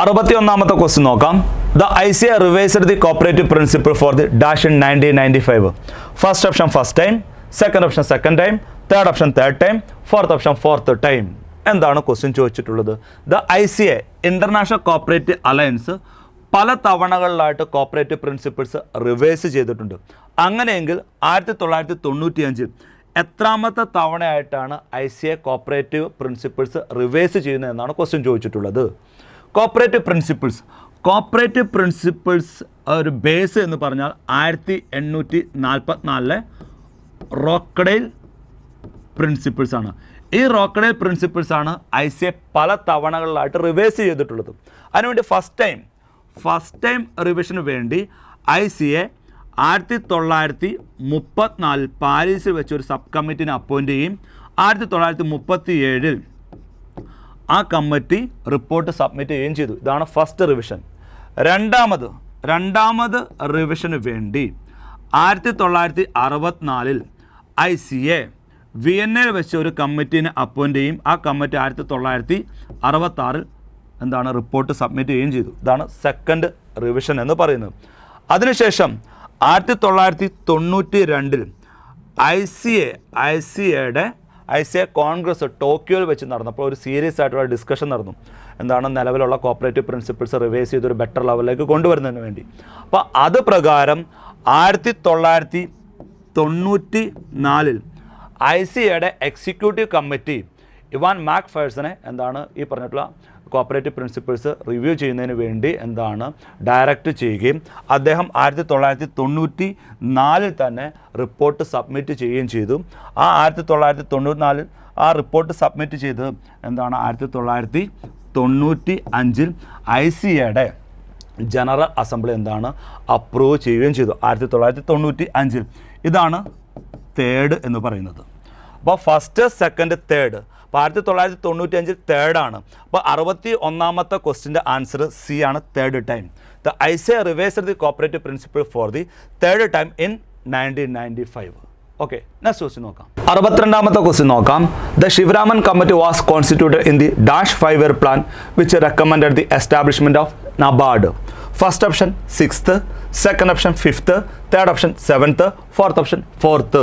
61ാമത്തെ question നോക്കാം. The ICA revised the cooperative principle for the dash in 1995. First option first time, second option second time, third option third time, fourth option fourth time. എന്താണ് question ചോദിച്ചിട്ടുള്ളത്? The ICA international cooperative alliance പല തവണകളിലായിട്ട് cooperative principles reverse ചെയ്തിട്ടുണ്ട്. അങ്ങനെയെങ്കിൽ 1995 എത്രാമത്തെ തവണയായിട്ടാണ് ICA cooperative principles reverse ചെയ്യുന്നത് എന്നാണ് question ചോദിച്ചിട്ടുള്ളത്. Cooperative principles ഒരു ബേസ് എന്ന് പറഞ്ഞാൽ 1844 റോക്കഡെയിൽ പ്രിൻസിപ്പിൾസ് ആണ്. ഈ റോക്കഡെയിൽ പ്രിൻസിപ്പിൾസ് ആണ് ICA പല തവണകളിലായിട്ട് റിവേഴ്സ് ചെയ്തിട്ടുള്ളത്. അതിനുവേണ്ടി ഫസ്റ്റ് ടൈം റിവിഷന് വേണ്ടി ICA 1934 പാരീസിൽ വെച്ചൊരു സബ് കമ്മിറ്റിനെ അപ്പോയിൻ്റ് ചെയ്യും. 1937 ആ കമ്മിറ്റി റിപ്പോർട്ട് സബ്മിറ്റ് ചെയ്യുകയും ചെയ്തു. ഇതാണ് ഫസ്റ്റ് റിവിഷൻ. രണ്ടാമത് റിവിഷന് വേണ്ടി 1964 ICA വിയന്നയിൽ വെച്ച് ഒരു കമ്മിറ്റീനെ അപ്പോയിൻ്റ് ചെയ്യും. ആ കമ്മിറ്റി 1966 എന്താണ് റിപ്പോർട്ട് സബ്മിറ്റ് ചെയ്യുകയും ചെയ്തു. ഇതാണ് സെക്കൻഡ് റിവിഷൻ എന്ന് പറയുന്നത്. അതിനുശേഷം 1992 ICA കോൺഗ്രസ് ടോക്കിയോയിൽ വെച്ച് നടന്നപ്പോൾ ഒരു സീരിയസ് ആയിട്ടുള്ള ഡിസ്കഷൻ നടന്നു. എന്താണ് നിലവിലുള്ള കോപ്പറേറ്റീവ് പ്രിൻസിപ്പിൾസ് റിവൈസ് ചെയ്തൊരു ബെറ്റർ ലെവലിലേക്ക് കൊണ്ടുവരുന്നതിന് വേണ്ടി. അപ്പോൾ അത് പ്രകാരം 1994 ICAയുടെ എക്സിക്യൂട്ടീവ് കമ്മിറ്റി ഇവാൻ മാക്ഫേഴ്സനെ എന്താണ് ഈ പറഞ്ഞിട്ടുള്ള കോപ്പറേറ്റീവ് പ്രിൻസിപ്പിൾസ് റിവ്യൂ ചെയ്യുന്നതിന് വേണ്ടി എന്താണ് ഡയറക്റ്റ് ചെയ്യുകയും അദ്ദേഹം 1994 തന്നെ റിപ്പോർട്ട് സബ്മിറ്റ് ചെയ്യുകയും ചെയ്തു. ആ 1994 ആ റിപ്പോർട്ട് സബ്മിറ്റ് ചെയ്ത് എന്താണ് 1995 ICAയുടെ ജനറൽ അസംബ്ലി എന്താണ് അപ്രൂവ് ചെയ്യുകയും ചെയ്തു. 1995 ഇതാണ് തേർഡ് എന്ന് പറയുന്നത്. അപ്പോൾ ഫസ്റ്റ് സെക്കൻഡ് തേർഡ്. അപ്പോൾ 1995 തേർഡാണ്. അപ്പോൾ 61ാമത്തെ ക്വസ്റ്റിൻ്റെ ആൻസർ സി ആണ്, third time. The ICA revised the cooperative principle for the third time in 1995. Okay, next question നോക്കാം. 62ാമത്തെ ക്വസ്റ്റ്യൻ നോക്കാം. The Sivaraman committee was constituted in the dash 5-year plan which recommended the establishment of NABARD. First option 6th, second option 5th, third option 7th, fourth option 4th.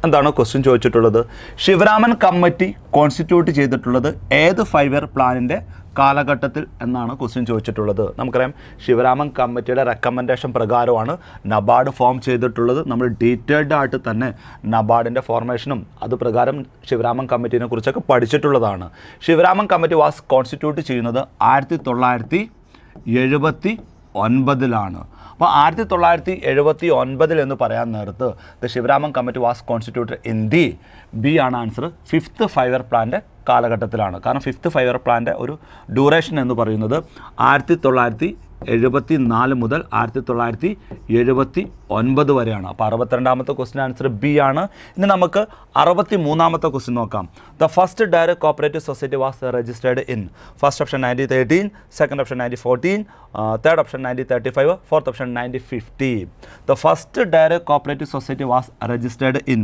എന്താണ് question ചോദിച്ചിട്ടുള്ളത്? Sivaraman committee constitute ചെയ്തിട്ടുള്ളത് ഏത് 5-year പ്ലാനിൻ്റെ കാലഘട്ടത്തിൽ എന്നാണ് question ചോദിച്ചിട്ടുള്ളത്. നമുക്കറിയാം ശിവരാമൻ കമ്മിറ്റിയുടെ recommendation പ്രകാരമാണ് നബാർഡ് ഫോം ചെയ്തിട്ടുള്ളത്. നമ്മൾ ഡീറ്റെയിൽഡ് ആയിട്ട് തന്നെ നബാർഡിൻ്റെ ഫോർമേഷനും അത് പ്രകാരം ശിവരാമൻ കമ്മിറ്റിനെ കുറിച്ചൊക്കെ പഠിച്ചിട്ടുള്ളതാണ്. ശിവരാമൻ കമ്മിറ്റി വാസ് കോൺസ്റ്റിറ്റ്യൂട്ട് ചെയ്യുന്നത് 1979 അപ്പോൾ 1979 എന്ന് പറയാൻ നേരത്ത് the Sivaraman committee was constituted in the B ആണ് ആൻസർ, 5th 5-year പ്ലാൻ്റെ കാലഘട്ടത്തിലാണ്. കാരണം 5th 5-year പ്ലാൻ്റെ ഒരു ഡ്യൂറേഷൻ എന്ന് പറയുന്നത് 1974 മുതൽ 1979 വരെയാണ്. അപ്പോൾ 62ാമത്തെ ക്വസ്റ്റ്യൻ ആൻസർ ബി ആണ്. ഇനി നമുക്ക് 63ാമത്തെ ക്വസ്റ്റ്യൻ നോക്കാം. The first direct cooperative society was registered in first option 1913, second option 1914, third option 1935, fourth option 1950. The first direct cooperative society was registered in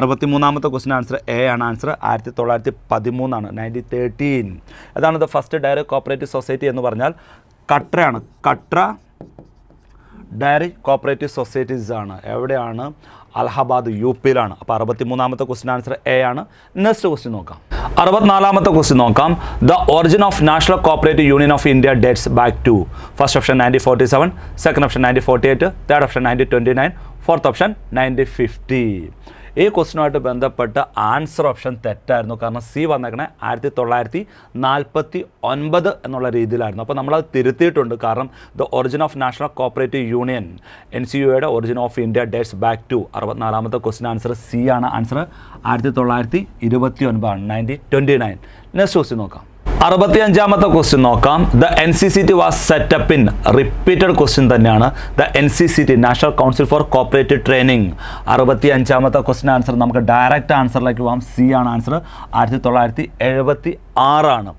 63ാമത്തെ ക്വസ്റ്റ്യൻ ആൻസർ എ ആണ് answer, 1913 ആണ്, 1913. അതാണ് the first direct cooperative society എന്ന് പറഞ്ഞാൽ കട്രയാണ്. Katra dairy cooperative societies ആണ്. എവിടെയാണ്? Allahabad UP യിലാണ്. അപ്പോൾ 63ാമത്തെ ക്വസ്റ്റ്യൻ ആൻസർ എ ആണ്. നെക്സ്റ്റ് ക്വസ്റ്റ്യൻ നോക്കാം. 64ാമത്തെ ക്വസ്റ്റ്യൻ നോക്കാം. The origin of national cooperative union of India dates back to first option 1947, second option 1948, third option 1929, fourth option 1950. ഈ ക്വസ്റ്റിനുമായിട്ട് ബന്ധപ്പെട്ട ആൻസർ ഓപ്ഷൻ തെറ്റായിരുന്നു. കാരണം സി വന്നേക്കണേ 1949 എന്നുള്ള രീതിയിലായിരുന്നു. അപ്പോൾ നമ്മളത് തിരുത്തിയിട്ടുണ്ട്. കാരണം the origin of national cooperative union NCUയുടെ origin of India dates back to 64ാമത്തെ ക്വസ്റ്റ്യൻ ആൻസർ സി ആണ് ആൻസർ, 1929 1929. നെക്സ്റ്റ് ക്വസ്റ്റ്യൻ നോക്കാം. 65ാമത്തെ ക്വസ്റ്റ്യൻ നോക്കാം. The NCCT was set up in repeated question തന്നെയാണ്. The NCCT national council for cooperative training. 65ാമത്തെ question answer നമുക്ക് direct ആൻസറിലേക്ക് പോകാം. സി ആണ് ആൻസർ, 1976 ആണ്.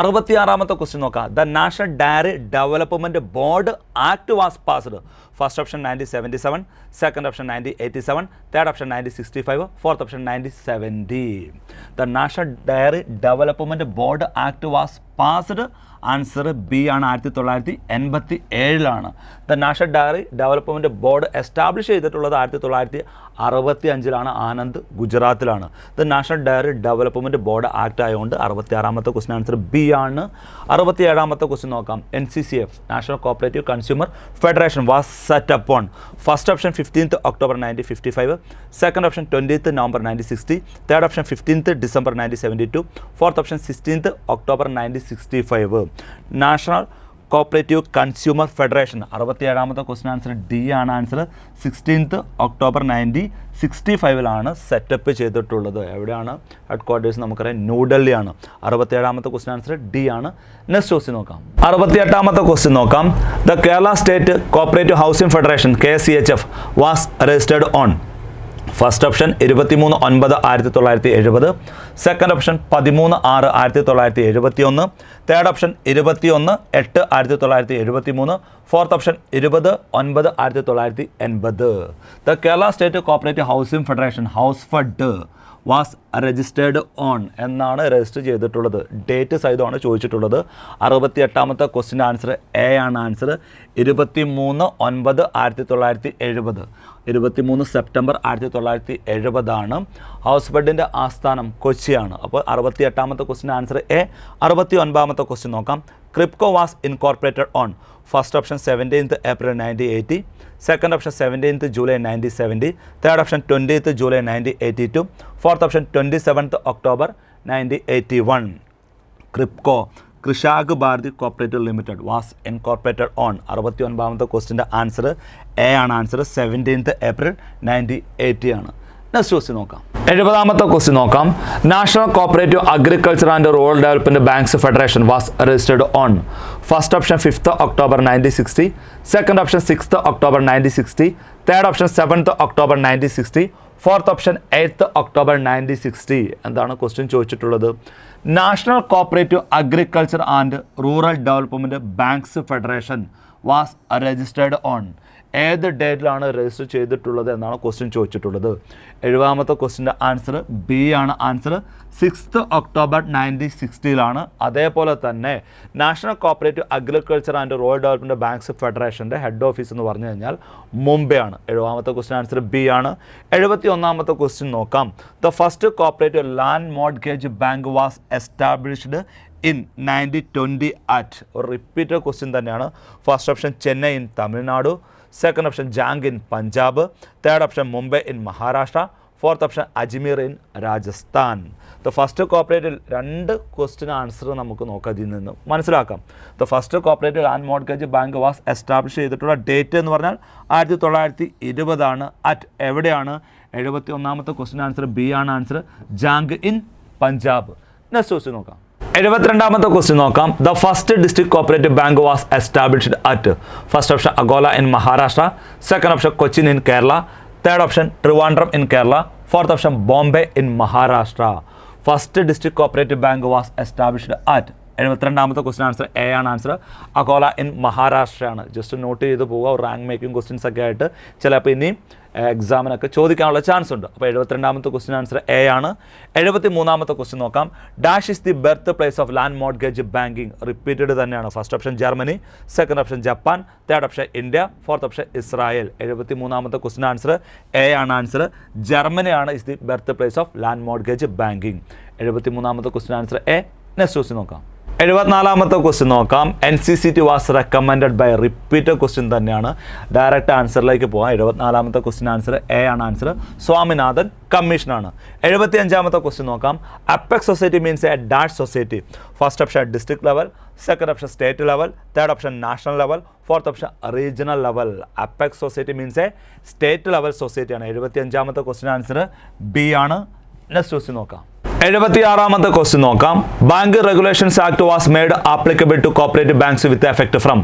66ാമത്തെ ക്വസ്റ്റ്യൻ നോക്കാം. The national dairy development board act was passed first option 1977, second option 1987, third option 1965, fourth option 1970. The national dairy development board act was passed answer B ആണ്, 1987 the national dairy development board establish ചെയ്തിട്ടുള്ളത് 1965 ആനന്ദ് ഗുജറാത്തിലാണ്. The national dairy development board act ആയതുകൊണ്ട് 66 question answer B ആണ്. 67 question നോക്കാം. NCCF national cooperative consumer federation was set up on. First option 15th October 1955, second option 20th November 1960, third option 15th December 1972, fourth option 16th October 1965. National cooperative consumer federation 67 question answer D ആണ് answer. 16th October 1965 setup ചെയ്തിട്ടുള്ളത്. എവിടെയാണ് head quarters? നമുക്കറിയാം ന്യൂഡൽഹിയാണ്. 67 question answer D ആണ്. Next question നോക്കാം. 68 question നോക്കാം. The Kerala state cooperative housing federation KCHF was registered on. First option 23/9/1970, second option 13/6/1971, third option 21/8/1973, fourth option 20/9/1980. The Kerala state cooperative housing federation house fed was registered on എന്നാണ് register ചെയ്തിട്ടുള്ളത്. Date സഹിതമാണ് ചോദിച്ചിട്ടുള്ളത്. 68 question answer A ആണ് answer. 23/9/1970, 23 September 1970 house ഫെഡിൻ്റെ ആസ്ഥാനം കൊച്ചിയാണ്. അപ്പോൾ 68 question answer A. 69 question നോക്കാം. KRIBHCO was incorporated on. First option 17th April 1980, second option 17th July 1970, third option 20th July 1982, fourth option 27th October 1981. KRIBHCO Krishak Bharati cooperative limited was incorporated on. 69 ക്വസ്റ്റിൻ്റെ answer A ആണ് answer. 17th April 1980 ആണ്. Next question നോക്കാം. 70 question നോക്കാം. National cooperative agriculture and rural development banks federation was registered on. First option 5th October 1960, second option 6th October 1960, third option 7th October 1960, fourth option 8th October 1960. എന്താണ് question ചോദിച്ചിട്ടുള്ളത്? National cooperative agriculture and rural development banks federation was registered on. ഏത് ഡേറ്റിലാണ് register ചെയ്തിട്ടുള്ളത് എന്നാണ് question ചോദിച്ചിട്ടുള്ളത്. 70 ക്വസ്റ്റ്യൻ്റെ answer B ആണ് answer. 6th October 1960 അതേപോലെ തന്നെ national cooperative agriculture and rural development banks ഫെഡറേഷൻ്റെ ഹെഡ് ഓഫീസ് എന്ന് പറഞ്ഞു കഴിഞ്ഞാൽ മുംബൈ ആണ്. 70 ക്വസ്റ്റ്യൻ ആൻസർ ബി ആണ്. 71 ക്വസ്റ്റ്യൻ നോക്കാം. The first cooperative land mortgage bank was established in 1920 at. ഒരു റിപ്പീറ്റഡ് ക്വസ്റ്റ്യൻ തന്നെയാണ്. First option Chennai in Tamil Nadu, second option Jhang in Punjab, third option Mumbai in Maharashtra, fourth option Ajmer in Rajasthan. The first cooperative 2 question answer നമുക്ക് നോക്കാം, ഇതിൽ നിന്ന് മനസ്സിലാക്കാം. The first cooperative land mortgage bank was establish ചെയ്തിട്ടുള്ള date എന്ന് പറഞ്ഞാൽ 1920 അറ്റ് എവിടെയാണ്? 71 ക്വസ്റ്റ്യൻ ആൻസർ ബി ആണ് answer. Jhang in Punjab. Next question നോക്കാം. 72 ക്വസ്റ്റ്യൻ നോക്കാം. The first district cooperative bank was established at. First option Akola in Maharashtra, second option Cochin in Kerala, third option Trivandrum in Kerala, fourth option Bombay in Maharashtra. First district cooperative bank was established at. 72 question answer A ആണ് answer. Akola in മഹാരാഷ്ട്രയാണ്. Just note ചെയ്ത് പോവുക. Rank making questions ഒക്കെ ആയിട്ട് ചിലപ്പോൾ ഇനി എക്സാമിനൊക്കെ ചോദിക്കാനുള്ള chance ഉണ്ട്. അപ്പോൾ 72 ക്വസ്റ്റ്യൻ ആൻസർ എ ആണ്. 73 ക്വസ്റ്റ്യൻ നോക്കാം. Dash is the birth place of land mortgage banking. Repeated തന്നെയാണ്. First option Germany, second option Japan, third option India, fourth option Israel. 73 question answer A ആണ് ആൻസർ. ജർമ്മനിയാണ് is the birth place of land mortgage banking. 73 question answer A. Next question നോക്കാം. 74 question നോക്കാം. NCCT was recommended by. Repeated question തന്നെയാണ്. Direct ആൻസറിലേക്ക് പോകാം. 74 question answer A ആണ് answer. Swaminathan കമ്മീഷനാണ്. 75 question നോക്കാം. Apex society means a dash society. First option district level, second option state level, third option national level, fourth option regional level. Apex society means a state level സൊസൈറ്റിയാണ്. 75 question answer B ആണ്. Next question നോക്കാം. 76 question നോക്കാം. Bank regulations act was made applicable to cooperative banks with effect from.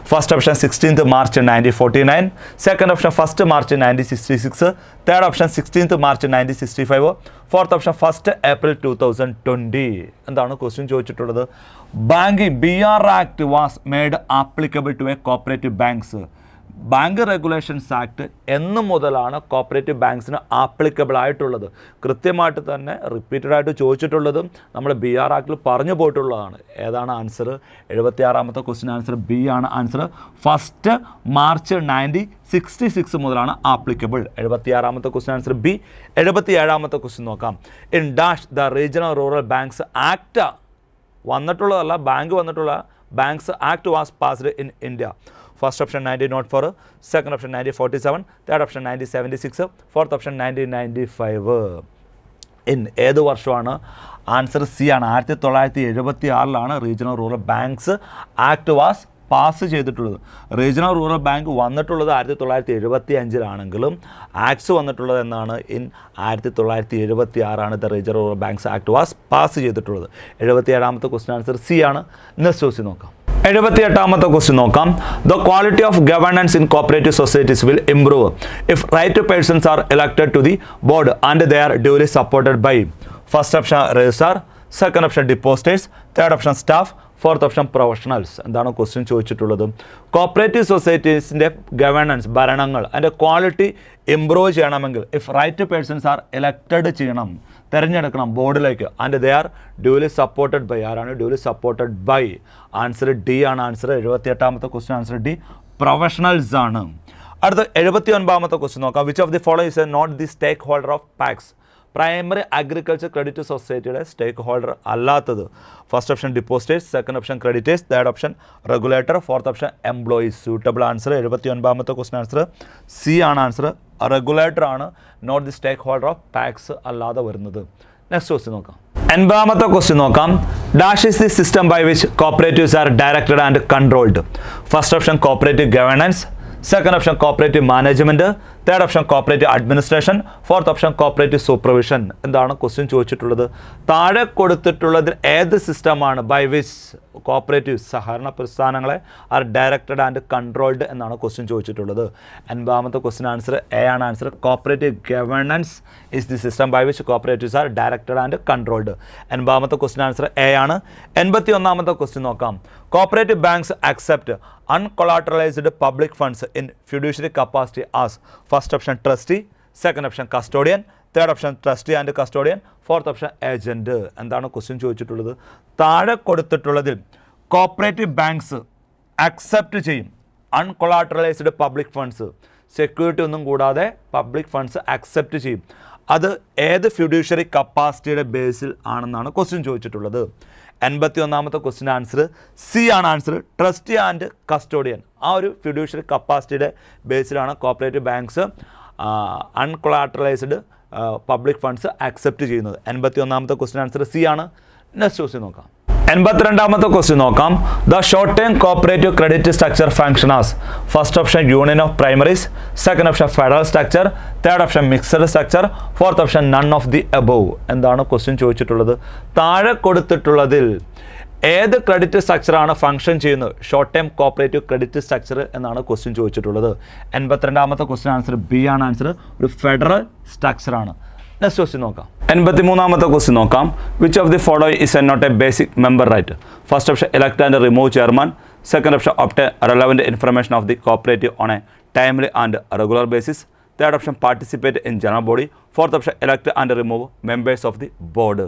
First option 16th March 1949, second option 1st March 1966, third option 16th March 1965, fourth option 1st April 2020. എന്താണ് question ചോദിച്ചിട്ടുള്ളത്? Banking BR act was made applicable to a cooperative banks. Bank regulations act എന്ന് മുതലാണ് cooperative ബാങ്ക്സിന് applicable ആയിട്ടുള്ളത്? കൃത്യമായിട്ട് തന്നെ repeated ആയിട്ട് ചോദിച്ചിട്ടുള്ളതും നമ്മുടെ BR ആക്ടിൽ പറഞ്ഞു പോയിട്ടുള്ളതാണ്. ഏതാണ് ആൻസർ? 76ാമത്തെ ക്വസ്റ്റ്യൻ ആൻസർ ബി ആണ് ആൻസർ. 1 മാർച്ച് 1966 മുതലാണ് ആപ്ലിക്കബിൾ. 76ാമത്തെ ക്വസ്റ്റ്യൻ ആൻസർ ബി. 77ാമത്തെ ക്വസ്റ്റ്യൻ നോക്കാം. In dash the regional rural banks act വന്നിട്ടുള്ളതല്ല, ബാങ്ക് വന്നിട്ടുള്ള banks act was passed in India. First option 1904, second option 1947, third option 1976, fourth option 1995. ഏത് വർഷമാണ്? Answer C ആണ്. 1976 regional rural banks act was pass ചെയ്തിട്ടുള്ളത്. Regional rural bank വന്നിട്ടുള്ളത് 1975 acts വന്നിട്ടുള്ളത് എന്നാണ്? 1976 the regional rural banks act was pass ചെയ്തിട്ടുള്ളത്. 77ാമത്തെ question answer C ആണ്. നെക്സ്റ്റ് ക്വസ്റ്റ്യൻ നോക്കാം. 78ാമത്തെ ക്വസ്റ്റ്യൻ നോക്കാം. The quality of governance in cooperative societies will improve if right persons are elected to the board and they are duly supported by. First option registrar, second option depositors, third option staff, fourth option professionals. എന്താണ് question ചോദിച്ചിട്ടുള്ളത്? Cooperative സൊസൈറ്റീസിൻ്റെ governance, ഭരണങ്ങൾ, അതിൻ്റെ quality improve ചെയ്യണമെങ്കിൽ if right persons are elected ചെയ്യണം, തിരഞ്ഞെടുക്കണം ബോർഡിലേക്ക്, and they are duly supported by. ആരാണ് duly supported by? Answer D ആണ് ആൻസർ. 78ാമത്തെ ക്വസ്റ്റ്യൻ ആൻസർ ഡി, പ്രൊഫഷണൽസ് ആണ്. അടുത്ത 79ാമത്തെ ക്വസ്റ്റ്യൻ നോക്കാം. Which of the following is not the stakeholder of PACS? Primary agriculture credit സൊസൈറ്റിയുടെ stakeholder അല്ലാത്തത്. First option depositors, second option creditors, third option regulator, fourth option employees. Suitable answer 79ാമത്തെ question answer C ആണ് answer. Regulator ആണ് not the stakeholder of PACS അല്ലാതെ വരുന്നത്. Next question നോക്കാം. 80ാമത്തെ question നോക്കാം. Dash is the system by which cooperatives are directed and controlled? First option cooperative governance, second option cooperative management, third option cooperative administration, fourth option cooperative supervision. എന്താണ് question ചോദിച്ചിട്ടുള്ളത്? താഴെ കൊടുത്തിട്ടുള്ളതിൽ ഏത് സിസ്റ്റമാണ് by which cooperative സഹകരണ പ്രസ്ഥാനങ്ങളെ are directed and controlled എന്നാണ് question ചോദിച്ചിട്ടുള്ളത്. 80ാമത്തെ ക്വസ്റ്റ്യൻ ആൻസർ എ ആണ് answer. Cooperative governance is the system by which cooperatives are directed and controlled. 80ാമത്തെ ക്വസ്റ്റ്യൻ ആൻസർ എ ആണ്. 81ാമത്തെ ക്വസ്റ്റ്യൻ നോക്കാം. Cooperative banks accept uncollateralized public funds in fiduciary capacity as first option trustee, second option custodian, third option trustee and custodian, fourth option agent. എന്താണ് question ചോദിച്ചിട്ടുള്ളത്? താഴെ കൊടുത്തിട്ടുള്ളതിൽ cooperative banks accept ചെയ്യും അൺകൊളാട്രലൈസ്ഡ് public funds, security ഒന്നും കൂടാതെ public funds accept ചെയ്യും. അത് ഏത് fiduciary കപ്പാസിറ്റിയുടെ ബേസിൽ ആണെന്നാണ് ക്വസ്റ്റ്യൻ ചോദിച്ചിട്ടുള്ളത്. 81ാമത്തെ ക്വസ്റ്റ്യൻ ആൻസർ സി ആണ് ആൻസർ. Trustee and custodian. ആ ഒരു ഫിഡ്യൂഷ്യറി കപ്പാസിറ്റിയുടെ ബേസിലാണ് cooperative banks uncollateralized public funds accept ചെയ്യുന്നത്. 81ാമത്തെ ക്വസ്റ്റ്യൻ ആൻസർ സി ആണ്. നെക്സ്റ്റ് ക്വസ്റ്റ്യൻ നോക്കാം. 82ാമത്തെ ക്വസ്റ്റ്യൻ നോക്കാം. The short term cooperative credit structure function as first option union of primaries, second option federal structure, third option mixed structure, fourth option none of the above. എന്താണ് question ചോദിച്ചിട്ടുള്ളത്? താഴെ കൊടുത്തിട്ടുള്ളതിൽ ഏത് credit സ്ട്രക്ചറാണ് function ചെയ്യുന്നത്? Short term cooperative credit structure എന്നാണ് question ചോദിച്ചിട്ടുള്ളത്. 82ാമത്തെ question answer B ആണ് ആൻസർ. ഒരു ഫെഡറൽ സ്ട്രക്ചറാണ്. നെക്സ്റ്റ് ക്വസ്റ്റ്യൻ നോക്കാം. 83ാമത്തെ ക്വസ്റ്റ്യൻ നോക്കാം. Which of the following is not a basic member right? First option elect and remove chairman, second option obtain relevant information of the cooperative on a timely and regular basis, third option participate in general body, fourth option elect and remove members of the board.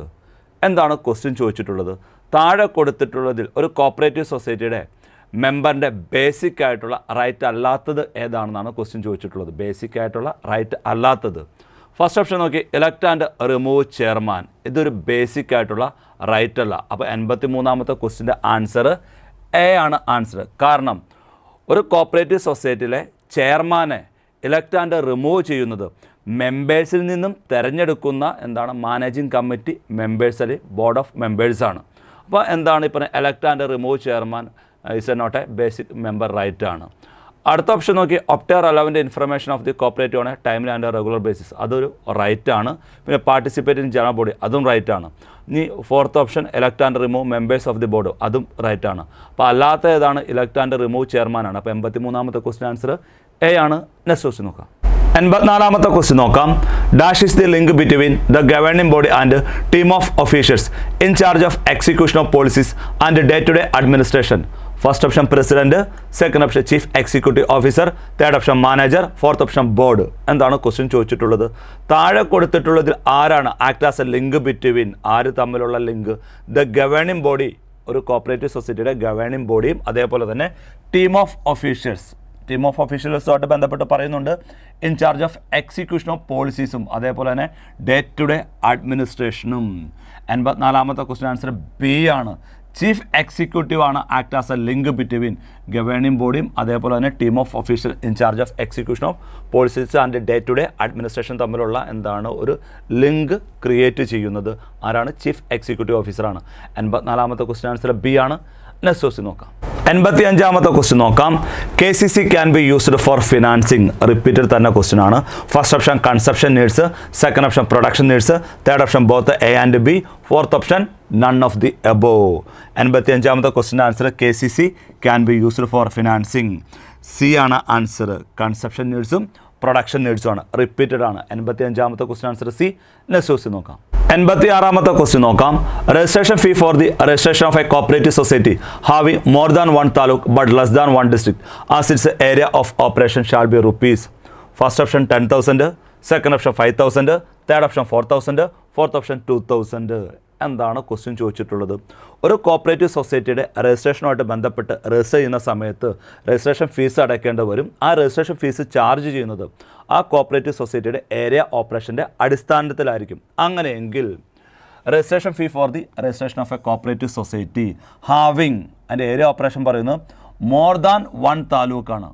എന്താണ് question ചോദിച്ചിട്ടുള്ളത്? താഴെ കൊടുത്തിട്ടുള്ളതിൽ ഒരു cooperative സൊസൈറ്റിയുടെ മെമ്പറിൻ്റെ basic ആയിട്ടുള്ള right അല്ലാത്തത് ഏതാണെന്നാണ് question ചോദിച്ചിട്ടുള്ളത്. Basic ആയിട്ടുള്ള റൈറ്റ് അല്ലാത്തത്. ഫസ്റ്റ് ഓപ്ഷൻ നോക്കി, ഇലക്ട് ആൻഡ് റിമൂവ് ചെയർമാൻ. ഇതൊരു ബേസിക് ആയിട്ടുള്ള റൈറ്റ് അല്ല. അപ്പോൾ 83ാമത്തെ ക്വസ്റ്റ്യൻ്റെ ആൻസർ എ ആണ് ആൻസർ. കാരണം ഒരു കോപ്പറേറ്റീവ് സൊസൈറ്റിയിലെ ചെയർമാനെ ഇലക്ട് ആൻഡ് റിമൂവ് ചെയ്യുന്നത് മെമ്പേഴ്സിൽ നിന്നും തിരഞ്ഞെടുക്കുന്ന മാനേജിങ് കമ്മിറ്റി മെമ്പേഴ്സ് അല്ലെങ്കിൽ ബോർഡ് ഓഫ് മെമ്പേഴ്സാണ്. അപ്പോൾ എന്താണ് ഇപ്പോൾ elect and remove chairman is not a basic member right ആണ്. അടുത്ത ഓപ്ഷൻ നോക്കി, obtain relevant information of the cooperative on a timely and regular basis. അതൊരു റൈറ്റാണ്. പിന്നെ പാർട്ടിസിപ്പേറ്റ് ഇൻ ജനറൽ ബോഡി അതും റൈറ്റാണ്. ഇനി fourth option elect and remove members of the board അതും റൈറ്റാണ്. അപ്പോൾ അല്ലാത്ത ഏതാണ്? ഇലക്ട് ആൻഡ് റിമൂവ് ചെയർമാനാണ്. അപ്പോൾ 83ാമത്തെ ക്വസ്റ്റ്യൻ ആൻസർ എ ആണ്. നെക്സ്റ്റ് ക്വസ്റ്റ്യൻ നോക്കാം. 84ാമത്തെ ക്വസ്റ്റ്യൻ നോക്കാം. Dash is the link between the governing body and team of officials in charge of execution of policies and day to day administration? First option president, second option chief executive officer, third option manager, fourth option board. എന്താണ് question ചോദിച്ചിട്ടുള്ളത്? താഴെ കൊടുത്തിട്ടുള്ളതിൽ ആരാണ് act as a link between, ആര് തമ്മിലുള്ള link? The governing body, ഒരു cooperative സൊസൈറ്റിയുടെ governing ബോഡിയും അതേപോലെ തന്നെ ടീം ഓഫ് ഓഫീഷ്യൽസുമായിട്ട് ബന്ധപ്പെട്ട് പറയുന്നുണ്ട്. ഇൻചാർജ് ഓഫ് എക്സിക്യൂഷൻ ഓഫ് പോളിസീസും അതേപോലെ തന്നെ ഡേ ടു ഡേ അഡ്മിനിസ്ട്രേഷനും. 84ാമത്തെ ക്വസ്റ്റ്യൻ ആൻസർ ബി ആണ്. ചീഫ് എക്സിക്യൂട്ടീവ് ആണ് act as a link between governing ബോഡിയും അതേപോലെ തന്നെ team of official in charge of execution of policies and day to day administration തമ്മിലുള്ള എന്താണ് ഒരു ലിങ്ക് ക്രിയേറ്റ് ചെയ്യുന്നത് ആരാണ്? ചീഫ് എക്സിക്യൂട്ടീവ് ഓഫീസറാണ്. 84ാമത്തെ ക്വസ്റ്റ്യൻ ആൻസർ ബി ആണ്. നെക്സ്റ്റ് ക്വസ്റ്റ്യൻ നോക്കാം. 85ാമത്തെ ക്വസ്റ്റ്യൻ നോക്കാം. KCC can be used for financing. Repeated തന്നെ ക്വസ്റ്റ്യൻ ആണ്. First option consumption needs, second option production needs, third option both A and B, fourth option none of the above. 85ാമത്തെ question answer KCC can be used for financing. C ആണ് answer. Consumption നീഡ്സും production നീഡ്സും ആണ്. Repeated ആണ്. 85ാമത്തെ question answer C. Next question നോക്കാം. 86ാമത്തെ question നോക്കാം. Registration fee for the registration of a cooperative society having more than 1 taluk but less than 1 district as it's area of operation shall be rupees. First option 10,000, second option 5,000, third option 4,000, fourth option 2,000. എന്താണ് question ചോദിച്ചിട്ടുള്ളത്? ഒരു cooperative സൊസൈറ്റിയുടെ രജിസ്ട്രേഷനുമായിട്ട് ബന്ധപ്പെട്ട് register ചെയ്യുന്ന സമയത്ത് registration fees അടയ്ക്കേണ്ടി വരും. ആ രജിസ്ട്രേഷൻ ഫീസ് ചാർജ് ചെയ്യുന്നത് ആ കോപ്പറേറ്റീവ് സൊസൈറ്റിയുടെ ഏരിയ ഓപ്പറേഷൻ്റെ അടിസ്ഥാനത്തിലായിരിക്കും. അങ്ങനെയെങ്കിൽ registration fee for the registration of a cooperative society having, അതിൻ്റെ ഏരിയ ഓപ്പറേഷൻ പറയുന്നത് മോർ ദാൻ 1 താലൂക്കാണ്.